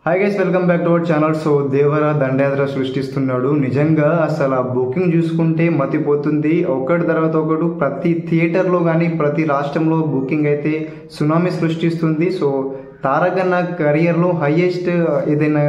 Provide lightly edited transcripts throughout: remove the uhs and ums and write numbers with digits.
Hi guys, welcome back to our channel. So Devara దండయాత్ర సృష్టిస్తున్నాడు. నిజంగా అసలు ఆ బుకింగ్ చూసుకుంటే మతిపోతుంది. ఒకటి తర్వాత ఒకటి ప్రతి థియేటర్లో కానీ ప్రతి రాష్ట్రంలో బుకింగ్ అయితే సునామీ సృష్టిస్తుంది. సో తారక్ అన్న కెరియర్లో హైయెస్ట్ ఏదైనా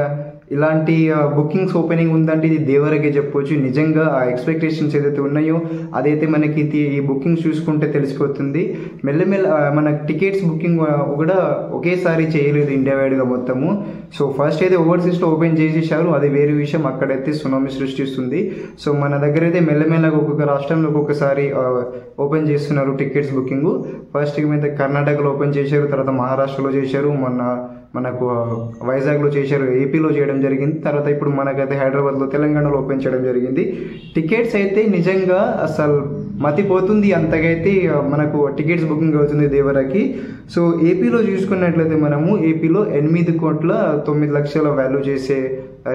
ఇలాంటి బుకింగ్స్ ఓపెనింగ్ ఉందంటే ఇది దేవరకే చెప్పొచ్చు. నిజంగా ఆ ఎక్స్పెక్టేషన్స్ ఏదైతే ఉన్నాయో అదైతే మనకి ఈ బుకింగ్స్ చూసుకుంటే తెలిసిపోతుంది. మెల్లమెల్ల మన టికెట్స్ బుకింగ్ కూడా ఒకేసారి చేయలేదు ఇండియా వైడ్గా మొత్తము. సో ఫస్ట్ అయితే ఓవర్సీస్లో ఓపెన్ చేసేసారు, అది వేరే విషయం. అక్కడైతే సునామీ సృష్టిస్తుంది. సో మన దగ్గర అయితే మెల్లమెల్లగా ఒక్కొక్క రాష్ట్రంలో ఒక్కొక్కసారి ఓపెన్ చేస్తున్నారు టికెట్స్ బుకింగ్. ఫస్ట్ మీద కర్ణాటకలో ఓపెన్ చేశారు, తర్వాత మహారాష్ట్రలో చేశారు, మనకు వైజాగ్లో చేశారు, ఏపీలో చేయడం జరిగింది. తర్వాత ఇప్పుడు మనకైతే హైదరాబాద్లో, తెలంగాణలో ఓపెన్ చేయడం జరిగింది. టికెట్స్ అయితే నిజంగా అసలు మతిపోతుంది. అంతకైతే మనకు టికెట్స్ బుకింగ్ అవుతుంది దేవరాకి. సో ఏపీలో చూసుకున్నట్లయితే మనము ఏపీలో 8,9,00,000 వాల్యూ చేసే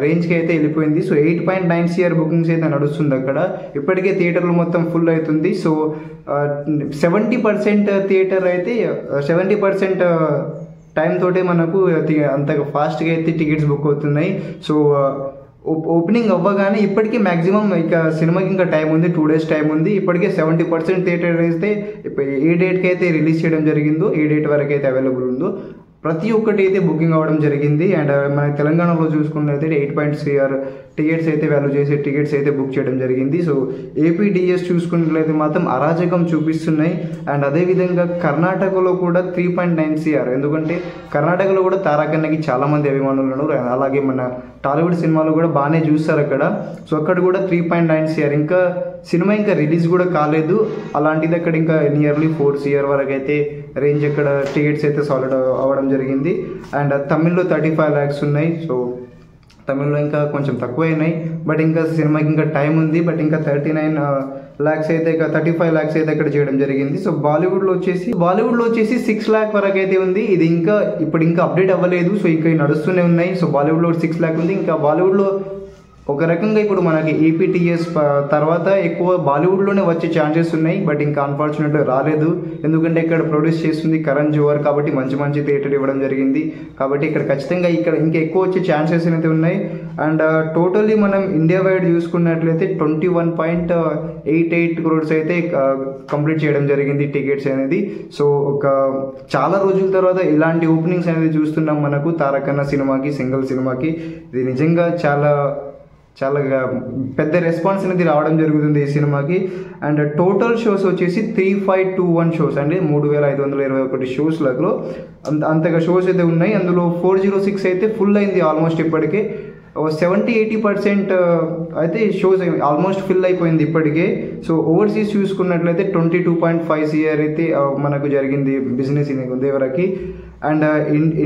రేంజ్కి అయితే వెళ్ళిపోయింది. సో 8.9 CR బుకింగ్స్ అయితే నడుస్తుంది అక్కడ. ఇప్పటికే థియేటర్లు మొత్తం ఫుల్ అవుతుంది. సో 70% థియేటర్ అయితే 70% టైం తోటే మనకు అంతగా ఫాస్ట్గా అయితే టికెట్స్ బుక్ అవుతున్నాయి. సో ఓపెనింగ్ అవ్వగానే ఇప్పటికీ మ్యాక్సిమం ఇక సినిమాకి ఇంకా టైం ఉంది, 2 days టైం ఉంది. ఇప్పటికే 70% థియేటర్ అయితే ఏ డేట్కి అయితే రిలీజ్ చేయడం జరిగిందో, ఏ డేట్ వరకు అయితే అవైలబుల్ ఉందో ప్రతి ఒక్కటి అయితే బుకింగ్ అవ్వడం జరిగింది. అండ్ మన తెలంగాణలో చూసుకున్నట్లయితే 8 CR టికెట్స్ అయితే వాల్యూ చేసే టికెట్స్ అయితే బుక్ చేయడం జరిగింది. సో ఏపీడిఎస్ చూసుకున్నట్లయితే మాత్రం అరాజకం చూపిస్తున్నాయి. అండ్ అదేవిధంగా కర్ణాటకలో కూడా 3.9 CR, ఎందుకంటే కర్ణాటకలో కూడా తారక్ అన్నకి చాలామంది అభిమానులు ఉన్నారు. అలాగే మన టాలీవుడ్ సినిమాలు కూడా బాగానే చూస్తారు అక్కడ. సో అక్కడ కూడా 3.9 CR. ఇంకా సినిమా ఇంకా రిలీజ్ కూడా కాలేదు, అలాంటిది అక్కడ ఇంకా నియర్లీ 4 CR వరకు అయితే రేంజ్ అక్కడ టికెట్స్ అయితే సాలిడ్ అవ్వడం జరిగింది. అండ్ తమిళ్లో 35 lakhs ఉన్నాయి. సో తమిళ్లో ఇంకా కొంచెం తక్కువ అయినాయి, బట్ ఇంకా సినిమాకి ఇంకా టైం ఉంది. బట్ ఇంకా 39 lakhs అయితే 35 lakhs అయితే అక్కడ చేయడం జరిగింది. సో బాలీవుడ్లో వచ్చేసి 6 lakh వరకు అయితే ఉంది. ఇది ఇప్పుడు ఇంకా అప్డేట్ అవ్వలేదు. సో ఇంకా నడుస్తూనే ఉన్నాయి. సో బాలీవుడ్లో 6 lakh ఉంది. ఇంకా బాలీవుడ్లో ఒక రకంగా ఇప్పుడు మనకి ఏపీటీఎస్ తర్వాత ఎక్కువ బాలీవుడ్లోనే వచ్చే ఛాన్సెస్ ఉన్నాయి. బట్ ఇంకా అన్ఫార్చునేట్గా రాలేదు, ఎందుకంటే ఇక్కడ ప్రొడ్యూస్ చేస్తుంది కరణ్ జోహర్ కాబట్టి మంచి థియేటర్ ఇవ్వడం జరిగింది. కాబట్టి ఇక్కడ ఖచ్చితంగా ఇక్కడ ఇంకా ఎక్కువ వచ్చే ఛాన్సెస్ అయితే ఉన్నాయి. అండ్ టోటల్లీ మనం ఇండియా వైడ్ చూసుకున్నట్లయితే 21.88 crores అయితే కంప్లీట్ చేయడం జరిగింది టికెట్స్ అనేది. సో చాలా రోజుల తర్వాత ఇలాంటి ఓపెనింగ్స్ అనేది చూస్తున్నాం మనకు తారక్ అన్న సినిమాకి, సింగిల్ సినిమాకి. ఇది నిజంగా చాలా పెద్ద రెస్పాన్స్ అనేది రావడం జరుగుతుంది ఈ సినిమాకి. అండ్ టోటల్ షోస్ వచ్చేసి 3521 షోస్, అంటే 3,521 షోస్లలో అంతగా షోస్ అయితే ఉన్నాయి. అందులో 406 అయితే ఫుల్ అయింది ఆల్మోస్ట్. ఇప్పటికే 70-80% అయితే షోస్ ఆల్మోస్ట్ ఫిల్ అయిపోయింది ఇప్పటికే. సో ఓవర్సీస్ చూసుకున్నట్లయితే 22.5 CR అయితే మనకు జరిగింది బిజినెస్ దేవరాకి. అండ్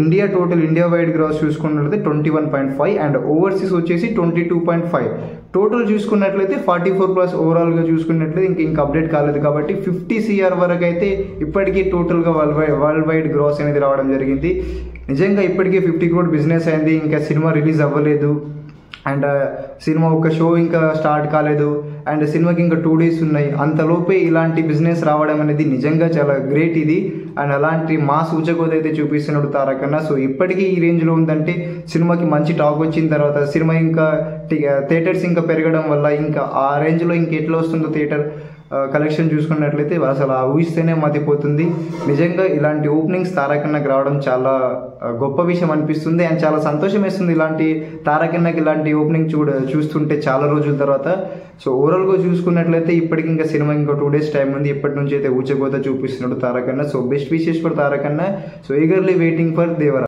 ఇండియా వైడ్ గ్రాస్ చూసుకున్నట్లయితే 21.5 అండ్ ఓవర్సీస్ వచ్చేసి 22.5. టోటల్ చూసుకున్నట్లయితే 44+ ఓవరాల్గా చూసుకున్నట్లయితే ఇంకా అప్డేట్ కాలేదు కాబట్టి 50 CR వరకు అయితే ఇప్పటికీ టోటల్గా వరల్డ్ వైడ్ గ్రాస్ అనేది రావడం జరిగింది. నిజంగా ఇప్పటికే 50 crore బిజినెస్ అయింది. ఇంకా సినిమా రిలీజ్ అవ్వలేదు, అండ్ సినిమా ఒక షో ఇంకా స్టార్ట్ కాలేదు, అండ్ సినిమాకి ఇంకా 2 days ఉన్నాయి. అంతలోపే ఇలాంటి బిజినెస్ రావడం అనేది నిజంగా చాలా గ్రేట్ ఇది. అండ్ అలాంటి మాస్ ఊచకోత అయితే చూపిస్తున్నాడు తారక్ అన్న. సో ఇప్పటికీ ఈ రేంజ్లో ఉందంటే సినిమాకి మంచి టాక్ వచ్చిన తర్వాత సినిమా ఇంకా థియేటర్స్ ఇంకా పెరగడం వల్ల ఇంకా ఆ రేంజ్లో ఇంకా ఎట్లా వస్తుందో థియేటర్ కలెక్షన్ చూసుకున్నట్లయితే అసలు ఆ ఊహిస్తేనే మతిపోతుంది. నిజంగా ఇలాంటి ఓపెనింగ్స్ తారక్ అన్నకి రావడం చాలా గొప్ప విషయం అనిపిస్తుంది. అండ్ చాలా సంతోషం వేస్తుంది ఇలాంటి తారక్ అన్నకి ఇలాంటి ఓపెనింగ్ చూస్తుంటే చాలా రోజుల తర్వాత. సో ఓవరాల్గా చూసుకున్నట్లయితే ఇప్పటికి ఇంకా సినిమా ఇంకా 2 days టైం ఉంది. ఇప్పటి నుంచి అయితే ఊచకోత చూపిస్తున్నాడు తారక్ అన్న. So best wishes for Tarak అన్న. So eagerly waiting for Devara.